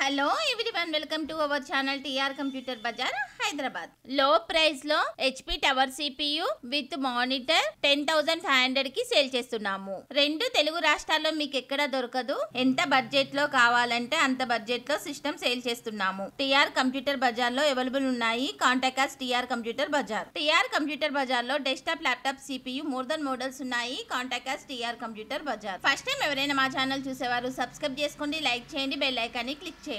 Hello everyone, welcome to our channel TR computer bazaar Hyderabad. Low price లో HP tower CPU with monitor 10,500 కి sale చేస్తున్నాము. రెండు తెలుగు రాష్ట్రాల్లో మీకు ఎక్కడ దొరకదు. ఎంత బడ్జెట్ లో కావాలంటే అంత బడ్జెట్ లో సిస్టమ్ సేల్ చేస్తున్నాము. టీఆర్ కంప్యూటర్ బజార్ లో అవైలబుల్ ఉన్నాయి. Contact us TR computer Bazar. TR computer Bazar లో desktop, laptop, CPU more than models ఉన్నాయి. Contact us TR computer Bazar. First time ఎవరైనా మా ఛానల్ చూసేవారు సబ్స్క్రైబ్ చేసుకోండి, లైక్ చేయండి, బెల్ ఐకాన్ ని క్లిక్ చేయండి.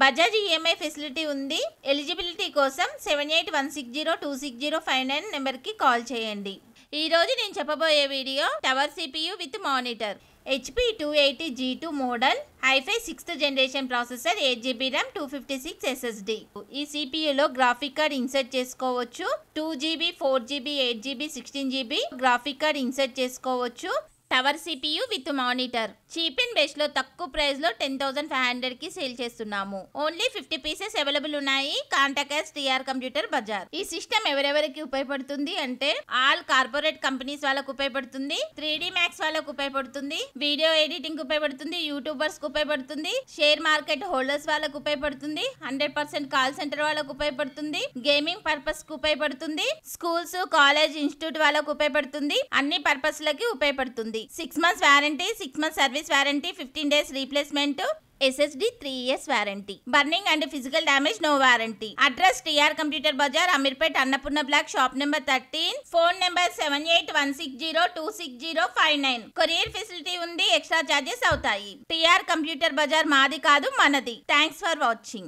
బజాజ్ ఈఎంఐ ఫెసిలిటీ ఉంది. ఎలిజిబిలిటీ కోసం 7816026059 నెంబర్కి కాల్ చేయండి. ఈ రోజు నేను చెప్పబోయే video tower CPU with monitor. HP 280G2 model, హైఫై 6th generation processor, 8GB RAM, 256 SSD. ఈ CPU లో గ్రాఫిక్ కార్డ్ ఇన్సర్ట్ చేసుకోవచ్చు. 2GB, 4GB, 8GB, 16GB graphic card insert చేసుకోవచ్చు. Tower CPU with monitor cheap and best లో తక్కువ price లో 10,500 కి sale చేస్తున్నాము. ఓన్లీ 50 పీసెస్ అవైలబుల్ ఉన్నాయి. Contact us TR computer bazaar. ఈ సిస్టమ్ ఎవరెవరికి ఉపయోగపడుతుంది అంటే ఆల్ కార్పొరేట్ కంపెనీస్ వాళ్ళకు ఉపయోగపడుతుంది, 3D మ్యాక్స్ వాళ్ళకు ఉపయోగపడుతుంది, వీడియో ఎడిటింగ్ కు ఉపయోగపడుతుంది, యూట్యూబర్స్ కు ఉపయోగపడుతుంది, షేర్ మార్కెట్ హోల్డర్స్ వాళ్ళకు ఉపయోగపడుతుంది, 100% కాల్ సెంటర్ వాళ్ళకు ఉపయోగపడుతుంది, గేమింగ్ పర్పస్ కు ఉపయోగపడుతుంది, స్కూల్స్, కాలేజ్, ఇన్స్టిట్యూట్ వాళ్ళకు ఉపయోగపడుతుంది, అన్ని పర్పస్ లకి ఉపయోగపడుతుంది. 6 months warranty, 6 months service warranty, 15 days replacement, SSD 3 years warranty. Burning and physical damage no warranty. Address TR computer bazaar, Ameerpet, Annapurna block, shop number 13. Phone number 7816026059. Courier facility ఉంది. Extra charges అవుతాయి. TR computer bazaar మాది కాదు, మనది. Thanks for watching.